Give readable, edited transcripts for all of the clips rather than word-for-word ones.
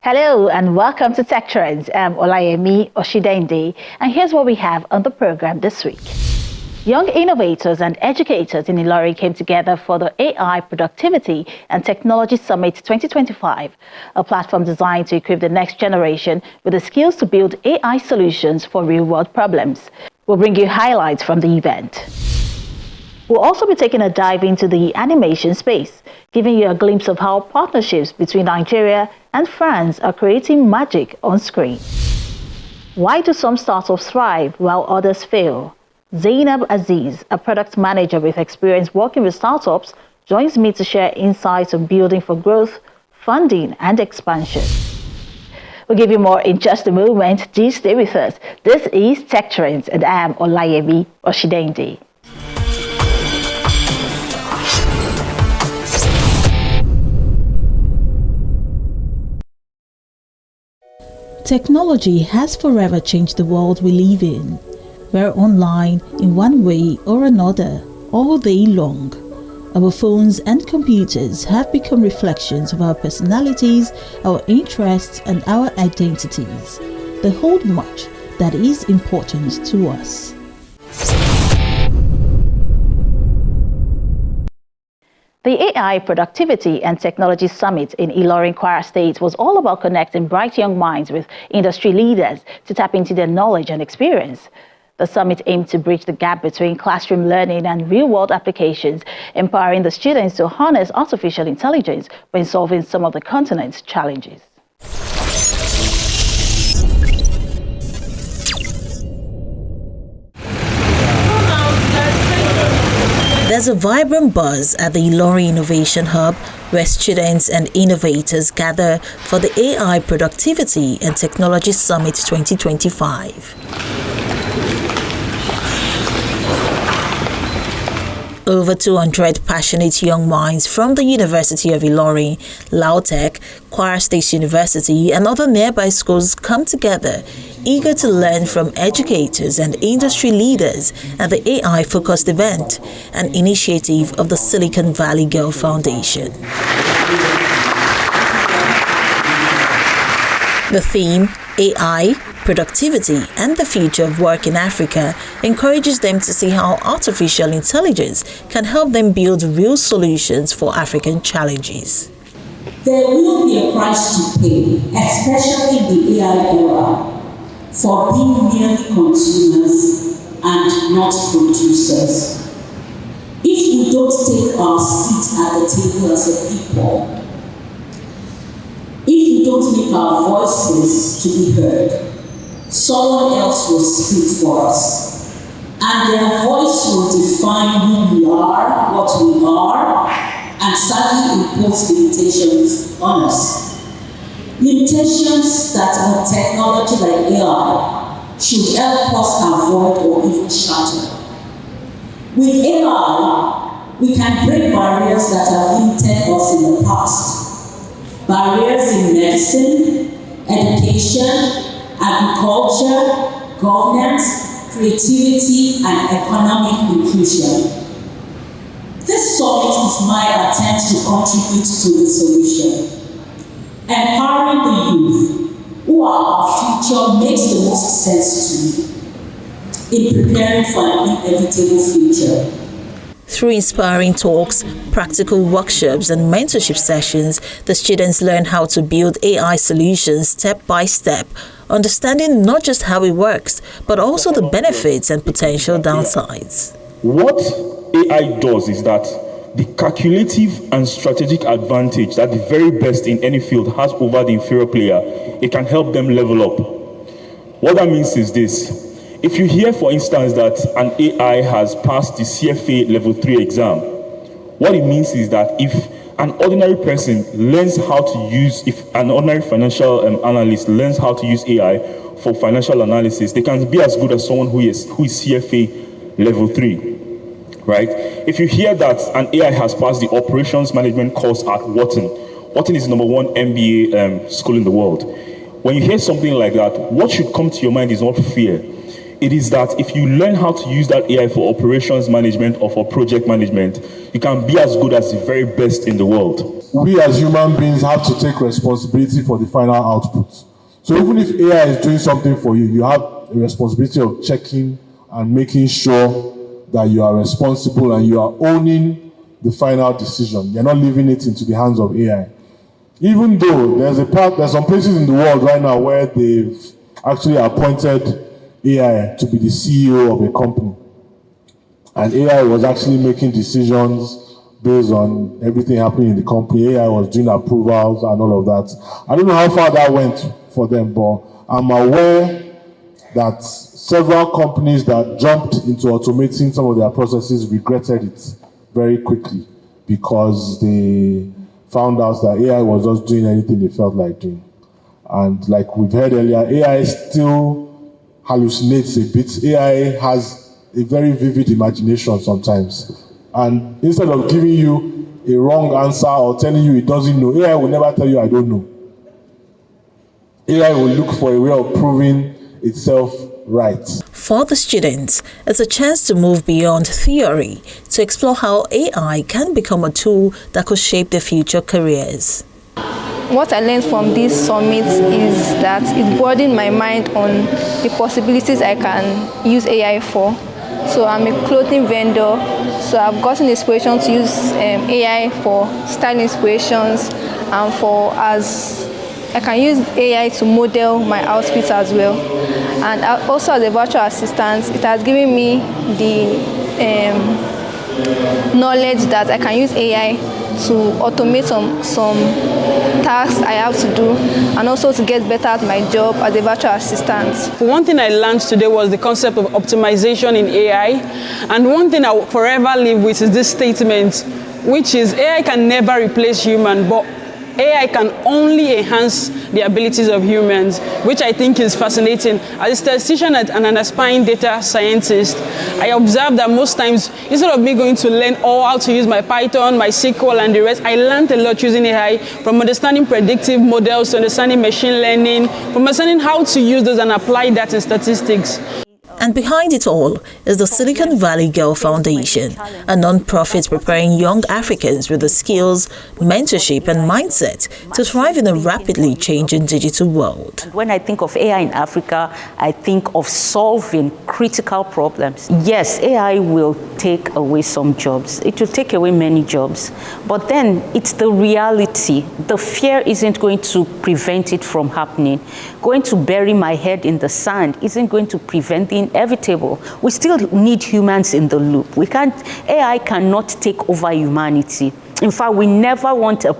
Hello and welcome to Tech Trends. I'm Olayemi Oshidende, and here's what we have on the program this week. Young innovators and educators in Ilorin came together for the AI Productivity and Technology Summit 2025, a platform designed to equip the next generation with the skills to build AI solutions for real-world problems. We'll bring you highlights from the event. We'll also be taking a dive into the animation space, giving you a glimpse of how partnerships between Nigeria and France are creating magic on screen. Why do some startups thrive while others fail? Zainab Aziz, a product manager with experience working with startups, joins me to share insights on building for growth, funding, and expansion. We'll give you more in just a moment. Do stay with us. This is Tech Trends, and I am Olayemi Oshidende. Technology has forever changed the world we live in. We're online in one way or another all day long. Our phones and computers have become reflections of our personalities, our interests, and our identities. They hold much that is important to us. The AI Productivity and Technology Summit in Ilorin, Kwara State was all about connecting bright young minds with industry leaders to tap into their knowledge and experience. The summit aimed to bridge the gap between classroom learning and real-world applications, empowering the students to harness artificial intelligence when solving some of the continent's challenges. There's a vibrant buzz at the Ilorin Innovation Hub where students and innovators gather for the AI Productivity and Technology Summit 2025. Over 200 passionate young minds from the University of Ilorin, Lautech, Kwara State University, and other nearby schools come together, eager to learn from educators and industry leaders at the AI-focused event, an initiative of the Silicon Valley Girl Foundation. The theme, AI, Productivity, and the Future of Work in Africa, encourages them to see how artificial intelligence can help them build real solutions for African challenges. There will be a price to pay, especially in the AI era, for being merely consumers and not producers. If we don't take our seat at the table as a people, if we don't make our voices to be heard, someone else will speak for us. And their voice will define who we are, what we are, and sadly impose limitations on us. Limitations that a technology like AI should help us avoid or even shatter. With AI, we can break barriers that have limited us in the past. Barriers in medicine, education, agriculture, governance, creativity, and economic inclusion. This summit is my attempt to contribute to the solution. Empowering the youth, who are our future, makes the most sense to me in preparing for an inevitable future. Through inspiring talks, practical workshops, and mentorship sessions, the students learn how to build AI solutions step by step, understanding not just how it works, but also the benefits and potential downsides. What AI does is that the calculative and strategic advantage that the very best in any field has over the inferior player, it can help them level up. What that means is this. If you hear, for instance, that an AI has passed the CFA Level 3 exam, what it means is that if an ordinary person learns how to use, if an ordinary financial analyst learns how to use AI for financial analysis, they can be as good as someone who is CFA Level 3, right? If you hear that an AI has passed the operations management course at Wharton, Wharton is the #1 MBA school in the world. When you hear something like that, what should come to your mind is not fear. It is that if you learn how to use that AI for operations management or for project management, you can be as good as the very best in the world. we as human beings have to take responsibility for the final output. So even if AI is doing something for you, you have a responsibility of checking and making sure that you are responsible and you are owning the final decision. You're not leaving it into the hands of AI. Even though there's some places in the world right now where they've actually appointed AI to be the CEO of a company. And AI was actually making decisions based on everything happening in the company. AI was doing approvals and all of that. I don't know how far that went for them, but I'm aware that several companies that jumped into automating some of their processes regretted it very quickly because they found out that AI was just doing anything they felt like doing. And like we've heard earlier, AI still hallucinates a bit. AI has a very vivid imagination sometimes. And instead of giving you a wrong answer or telling you it doesn't know, AI will never tell you I don't know. AI will look for a way of proving itself right. For the students, it's a chance to move beyond theory to explore how AI can become a tool that could shape their future careers. What I learned from this summit is that it broadened my mind on the possibilities I can use AI for. So I'm a clothing vendor, so I've gotten inspiration to use AI for style inspirations and I can use AI to model my outfits as well. And also as a virtual assistant, it has given me the knowledge that I can use AI to automate some tasks I have to do and also to get better at my job as a virtual assistant. One thing I learned today was the concept of optimization in AI, and one thing I will forever live with is this statement, which is AI can never replace human, but AI can only enhance the abilities of humans, which I think is fascinating. As a statistician and an aspiring data scientist, I observe that most times, instead of me going to learn all how to use my Python, my SQL, and the rest, I learned a lot using AI, from understanding predictive models to understanding machine learning, from understanding how to use those and apply that in statistics. And behind it all is the Silicon Valley Girl Foundation, a non-profit preparing young Africans with the skills, mentorship and mindset to thrive in a rapidly changing digital world. When I think of AI in Africa, I think of solving critical problems. Yes, AI will take away some jobs. It will take away many jobs. But then it's the reality. The fear isn't going to prevent it from happening. Going to bury my head in the sand isn't going to prevent the inevitable. We still need humans in the loop. AI cannot take over humanity. In fact, we never want a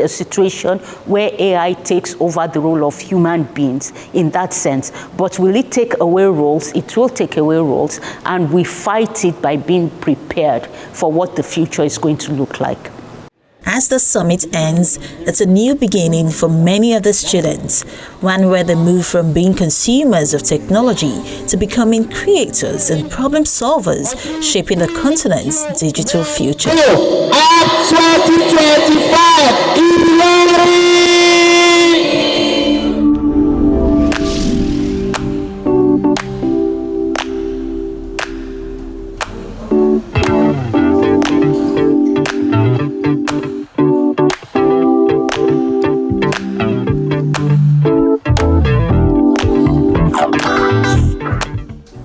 situation where AI takes over the role of human beings in that sense. But will it take away roles? It will take away roles, and we fight it by being prepared for what the future is going to look like. As the summit ends, it's a new beginning for many of the students, one where they move from being consumers of technology to becoming creators and problem solvers, shaping the continent's digital future. At 2025,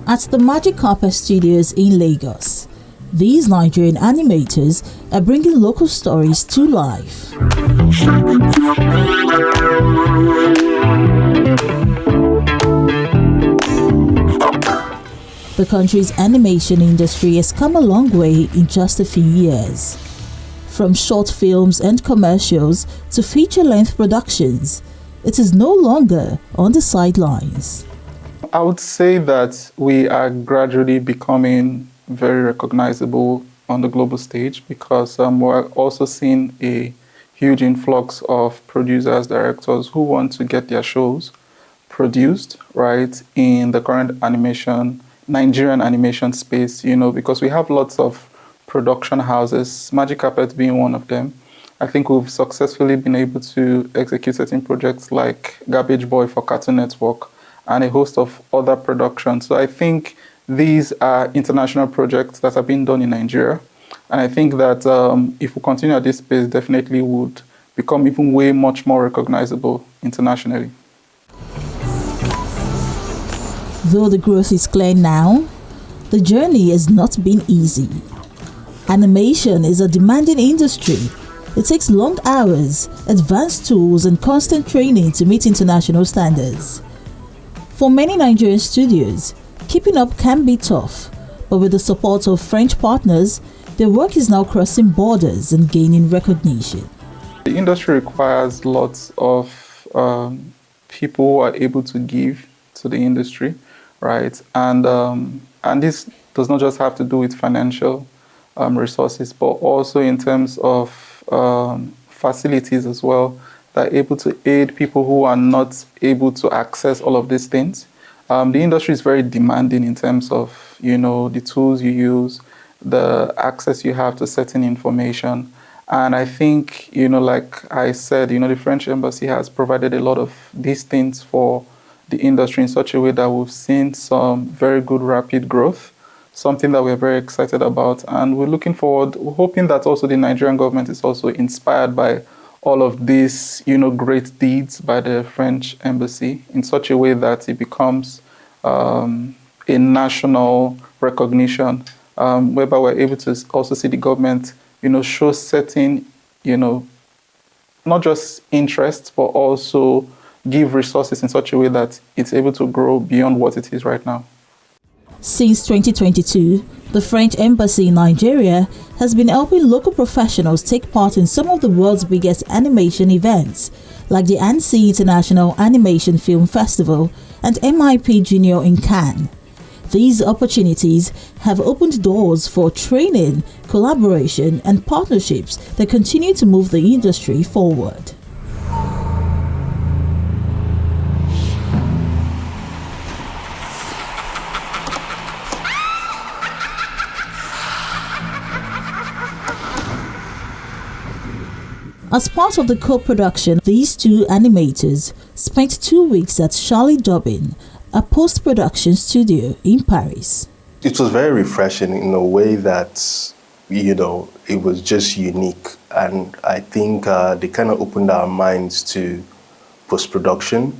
At the Magic Carpet Studios in Lagos, these Nigerian animators are bringing local stories to life. The country's animation industry has come a long way in just a few years. From short films and commercials to feature-length productions, it is no longer on the sidelines. I would say that we are gradually becoming very recognizable on the global stage because we're also seeing a huge influx of producers, directors who want to get their shows produced, right, in the current Nigerian animation space, because we have lots of production houses, Magic Carpet being one of them. I think we've successfully been able to execute certain projects like Garbage Boy for Cartoon Network, and a host of other productions. So I think these are international projects that are being done in Nigeria. And I think that if we continue at this pace, definitely would become even way much more recognizable internationally. Though the growth is clear now, the journey has not been easy. Animation is a demanding industry. It takes long hours, advanced tools and constant training to meet international standards. For many Nigerian studios, keeping up can be tough, but with the support of French partners, their work is now crossing borders and gaining recognition. The industry requires lots of people who are able to give to the industry, right? And this does not just have to do with financial resources, but also in terms of facilities as well, that are able to aid people who are not able to access all of these things. The industry is very demanding in terms of, the tools you use, the access you have to certain information. And I think, like I said, the French embassy has provided a lot of these things for the industry in such a way that we've seen some very good rapid growth, something that we're very excited about. And we're looking forward, we're hoping that also the Nigerian government is also inspired by all of these, great deeds by the French embassy in such a way that it becomes a national recognition, whereby we're able to also see the government, show certain, not just interest, but also give resources in such a way that it's able to grow beyond what it is right now. Since 2022, the French embassy in Nigeria has been helping local professionals take part in some of the world's biggest animation events, like the Annecy International Animation Film Festival and MIP Junior in Cannes. These opportunities have opened doors for training, collaboration, and partnerships that continue to move the industry forward. As part of the co-production, these two animators spent 2 weeks at Charlie Dobbin, a post-production studio in Paris. It was very refreshing in a way that, it was just unique. And I think they kind of opened our minds to post-production.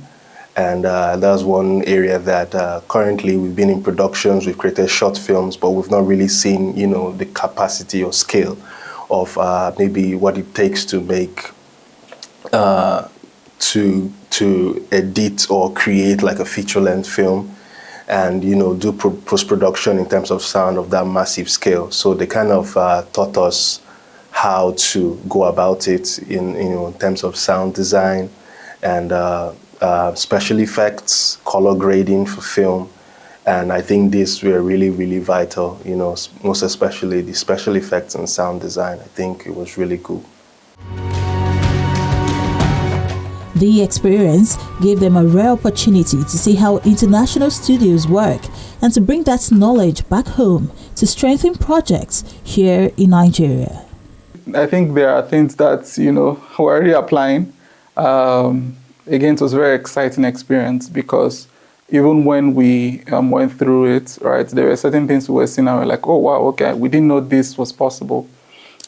And that's one area that currently we've been in productions, we've created short films, but we've not really seen, the capacity or scale of maybe what it takes to make, to edit or create like a feature-length film and, do post-production in terms of sound of that massive scale. So they kind of taught us how to go about it in terms of sound design and special effects, color grading for film. And I think these were really, really vital, most especially the special effects and sound design. I think it was really cool. The experience gave them a rare opportunity to see how international studios work and to bring that knowledge back home to strengthen projects here in Nigeria. I think there are things that, we're already applying. Again, it was a very exciting experience because even when we went through it, right, there were certain things we were seeing and we were like, oh, wow, okay, we didn't know this was possible.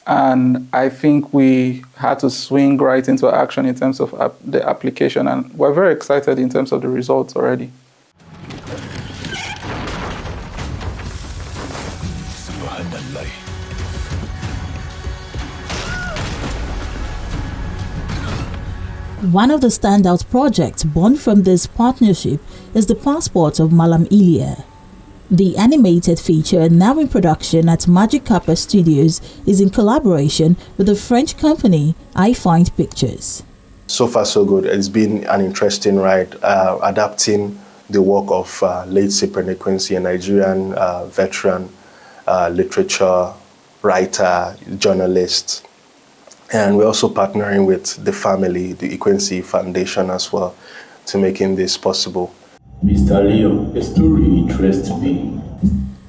And I think we had to swing right into action in terms of the application. And we're very excited in terms of the results already. One of the standout projects born from this partnership is the Passport of Malam Ilia. The animated feature, now in production at Magic Carpet Studios, is in collaboration with the French company I Find Pictures. So far, so good. It's been an interesting ride, adapting the work of late Cyprian Equincy, a Nigerian veteran literature writer, journalist. And we're also partnering with the family, the Equincy Foundation as well, to making this possible. Mr. Leo, a story interests me.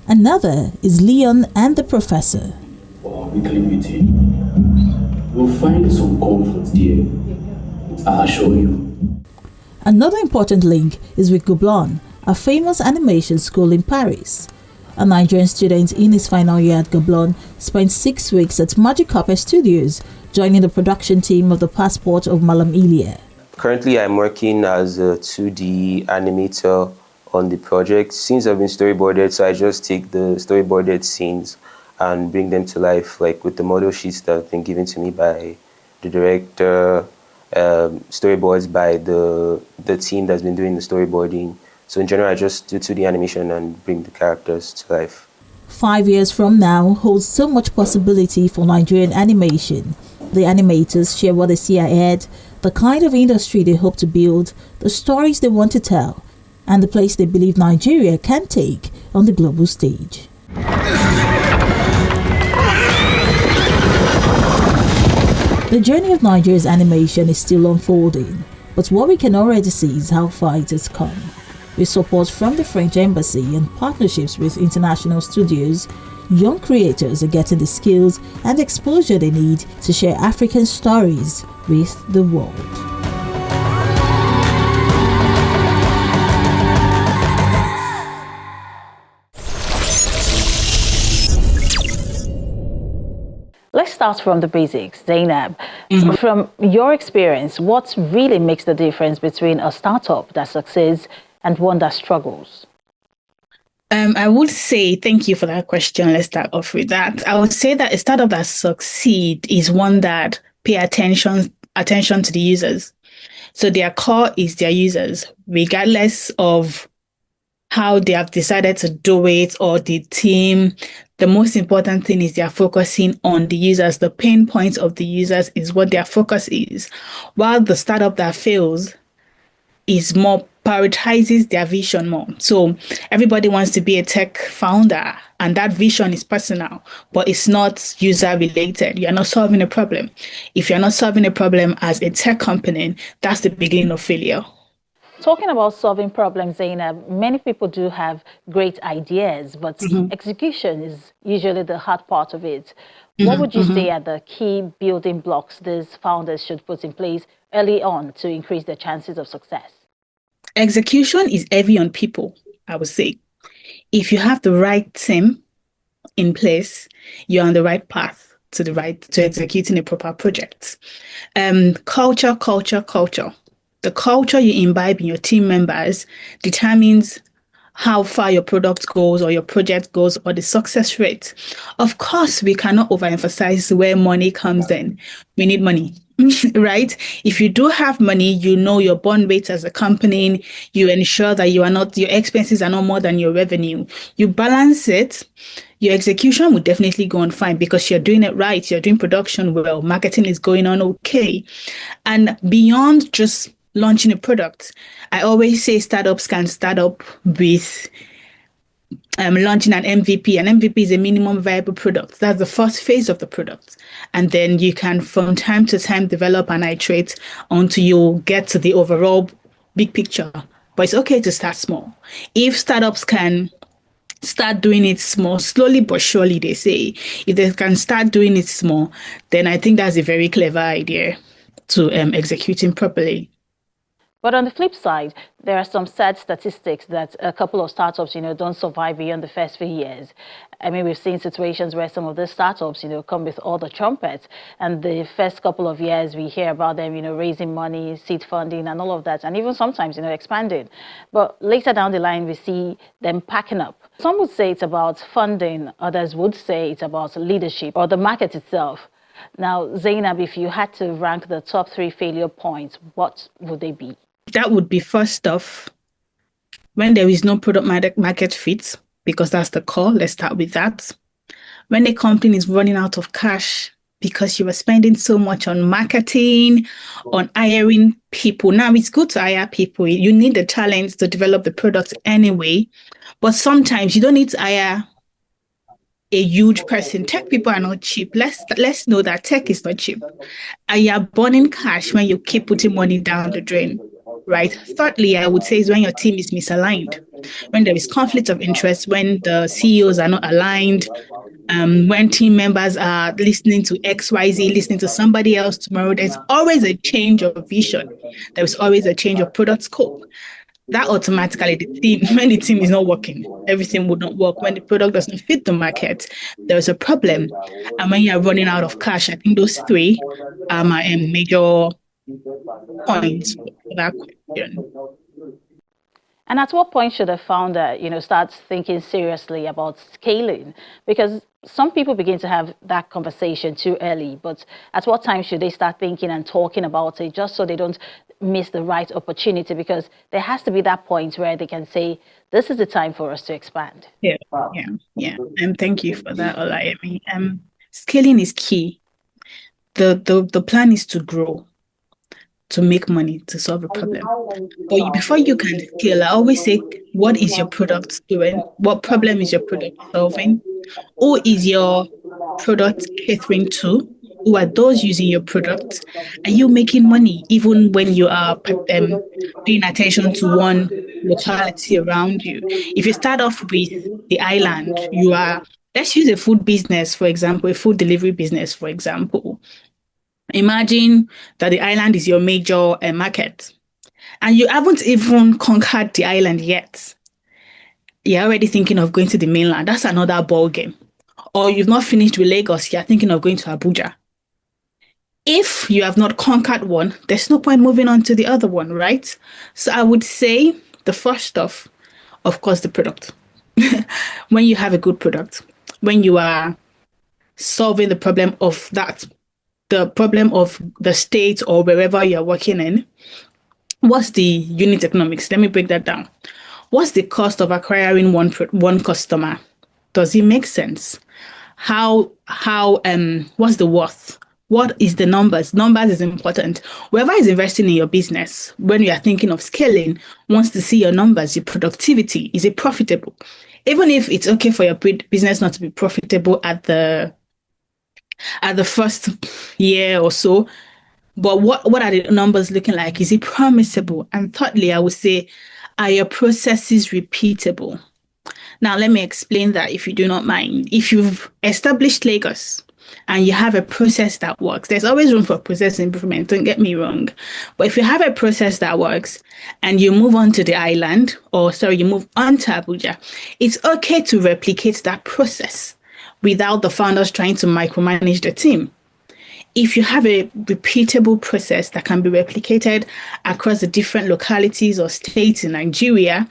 Another is Leon and the Professor. For our weekly meeting, we'll find some comfort there. I assure you. Another important link is with Gobelin, a famous animation school in Paris. a Nigerian student in his final year at Gablon, spent 6 weeks at Magic Carpet Studios, joining the production team of The Passport of Malam Ilia. Currently, I'm working as a 2D animator on the project. Scenes have been storyboarded, so I just take the storyboarded scenes and bring them to life, like with the model sheets that have been given to me by the director, storyboards by the team that's been doing the storyboarding. So in general, I just do 2D animation and bring the characters to life. 5 years from now holds so much possibility for Nigerian animation. The animators share what they see ahead, the kind of industry they hope to build, the stories they want to tell, and the place they believe Nigeria can take on the global stage. The journey of Nigeria's animation is still unfolding, but what we can already see is how far it has come. With support from the French Embassy and partnerships with international studios, young creators are getting the skills and exposure they need to share African stories with the world. Let's start from the basics, Zainab. From your experience, what really makes the difference between a startup that succeeds and one that struggles? I would say, thank you for that question. Let's start off with that. I would say that a startup that succeeds is one that pay attention to the users. So their core is their users, regardless of how they have decided to do it or the team. The most important thing is they are focusing on the users. The pain points of the users is what their focus is. While the startup that fails is more prioritizes their vision more. So everybody wants to be a tech founder, and that vision is personal, but it's not user related. You're not solving a problem. If you're not solving a problem as a tech company, that's the beginning of failure. Talking about solving problems, Zainab, many people do have great ideas, but execution is usually the hard part of it. What would you say are the key building blocks these founders should put in place early on to increase their chances of success? Execution is heavy on people, I would say. If you have the right team in place, you're on the right path to executing a proper project. Culture. The culture you imbibe in your team members determines how far your product goes or your project goes or the success rate. Of course, we cannot overemphasize where money comes in. We need money, right? If you do have money, you know your burn rate as a company, you ensure that your expenses are not more than your revenue. You balance it, your execution will definitely go on fine because you're doing it right. You're doing production well, marketing is going on okay. And beyond just launching a product, I always say startups can start up with launching an MVP. An MVP is a minimum viable product. That's the first phase of the product. And then you can, from time to time, develop and iterate until you get to the overall big picture. But it's okay to start small. If startups can start doing it small, slowly but surely, they say, if they can start doing it small, then I think that's a very clever idea to executing properly. But on the flip side, there are some sad statistics that a couple of startups, don't survive beyond the first few years. I mean, we've seen situations where some of these startups, come with all the trumpets. And the first couple of years, we hear about them, raising money, seed funding and all of that. And even sometimes, expanding. But later down the line, we see them packing up. Some would say it's about funding. Others would say it's about leadership or the market itself. Now, Zainab, if you had to rank the top 3 failure points, what would they be? That would be first off, when there is no product market fit, because that's the core. Let's start with that. When a company is running out of cash because you were spending so much on marketing, on hiring people. Now, it's good to hire people. You need the talent to develop the product anyway. But sometimes you don't need to hire a huge person. Tech people are not cheap. Let's know that tech is not cheap. And you're burning cash when you keep putting money down the drain. Right. Thirdly, I would say is when your team is misaligned, when there is conflict of interest, when the CEOs are not aligned, when team members are listening to XYZ, listening to somebody else tomorrow, there's always a change of vision. There's always a change of product scope. that automatically the team, when the team is not working, everything would not work. When the product does not fit the market, there's a problem. And when you're running out of cash, I think those three are my major points for that question. And at what point should a founder, start thinking seriously about scaling? Because some people begin to have that conversation too early, but at what time should they start thinking and talking about it just so they don't miss the right opportunity? Because there has to be that point where they can say, this is the time for us to expand. Yeah. And thank you for that, Olayemi. Scaling is key. The plan is to grow, to make money, to solve a problem. But before you can scale, I always say, what is your product doing? What problem is your product solving? Who is your product catering to? Who are those using your product? Are you making money even when you are paying attention to one locality around you? If you start off with the island, let's use a food business, for example, a food delivery business, for example. Imagine that the island is your major market and you haven't even conquered the island yet. You're already thinking of going to the mainland. That's another ball game. Or you've not finished with Lagos. You're thinking of going to Abuja. If you have not conquered one, there's no point moving on to the other one, right? So I would say the first stuff, of course, the product. When you have a good product, when you are solving the problem of the state or wherever you're working in, what's the unit economics? Let me break that down. What's the cost of acquiring one customer? Does it make sense? What's the worth? What is the numbers? Numbers is important. Whoever is investing in your business, when you are thinking of scaling, wants to see your numbers, your productivity. Is it profitable? Even if it's okay for your business not to be profitable at the first year or so, but what are the numbers looking like? Is it promisable? And thirdly, I would say, are your processes repeatable? Now, let me explain that if you do not mind. If you've established Lagos and you have a process that works, there's always room for process improvement, don't get me wrong. But if you have a process that works and you move on to the island, you move on to Abuja, it's okay to replicate that process without the founders trying to micromanage the team. If you have a repeatable process that can be replicated across the different localities or states in Nigeria,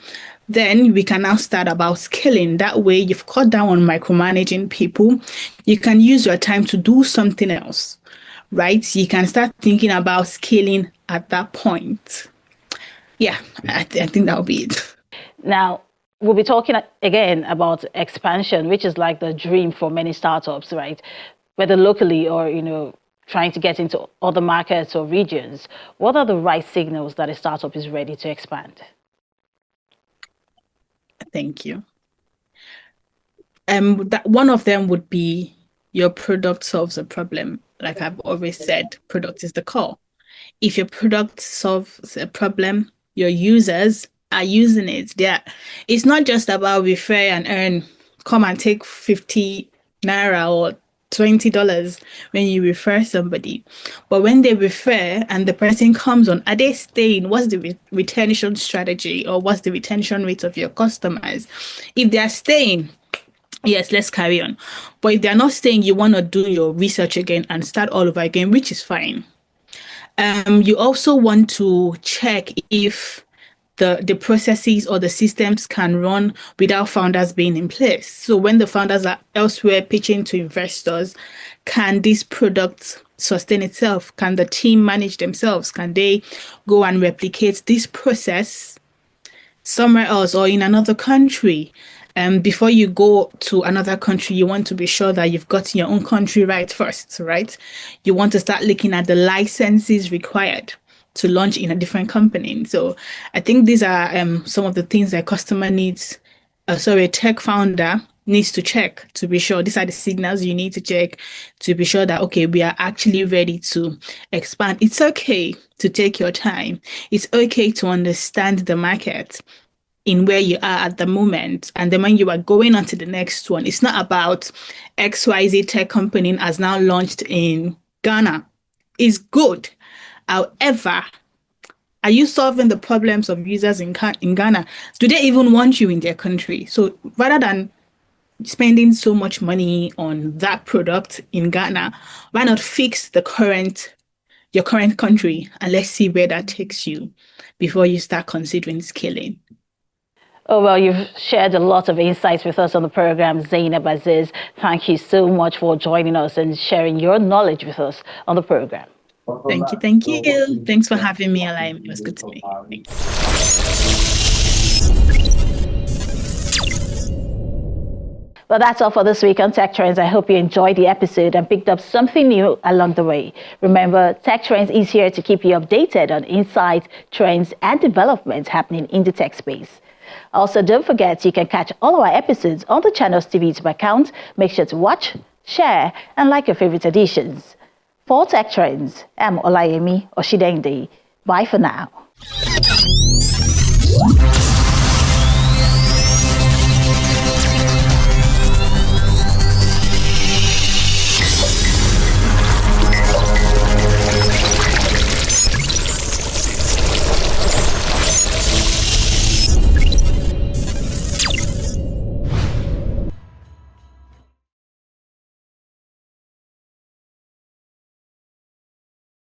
then we can now start about scaling. That way, you've cut down on micromanaging people. You can use your time to do something else, right? You can start thinking about scaling at that point. Yeah, I think that'll be it. Now, we'll be talking again about expansion, which is like the dream for many startups, right? Whether locally or, trying to get into other markets or regions. What are the right signals that a startup is ready to expand? Thank you. One of them would be your product solves a problem. Like I've always said, product is the core. If your product solves a problem, your users are using it. It's not just about refer and earn. Come and take 50 naira or $20 when you refer somebody. But when they refer and the person comes on, are they staying? What's the retention strategy or what's the retention rate of your customers? If they are staying, yes, let's carry on. But if they're not staying, you want to do your research again and start all over again, which is fine. You also want to check if the processes or the systems can run without founders being in place. So when the founders are elsewhere pitching to investors, can this product sustain itself? Can the team manage themselves? Can they go and replicate this process somewhere else or in another country? Before you go to another country, you want to be sure that you've gotten your own country right first, right? You want to start looking at the licenses required to launch in a different company. So I think these are some of the things that customer needs. A tech founder needs to check to be sure. These are the signals you need to check to be sure that, okay, we are actually ready to expand. It's okay to take your time. It's okay to understand the market in where you are at the moment. And then when you are going on to the next one, it's not about XYZ tech company has now launched in Ghana. It's good. However, Are you solving the problems of users in Ghana? Do they even want you in their country? So rather than spending so much money on that product in Ghana, why not fix your current country, and let's see where that takes you before you start considering scaling? Oh, well, you've shared a lot of insights with us on the program, Zainab Aziz. Thank you so much for joining us and sharing your knowledge with us on the program. Thank you. Thank you. Thanks for having me, Alaim. It was good to meet you. Thank you. Well, that's all for this week on Tech Trends. I hope you enjoyed the episode and picked up something new along the way. Remember, Tech Trends is here to keep you updated on insights, trends, and developments happening in the tech space. Also, don't forget you can catch all our episodes on the channel's TV YouTube account. Make sure to watch, share, and like your favorite editions. For Tech Trends, I'm Olayemi Oshidende. Bye for now.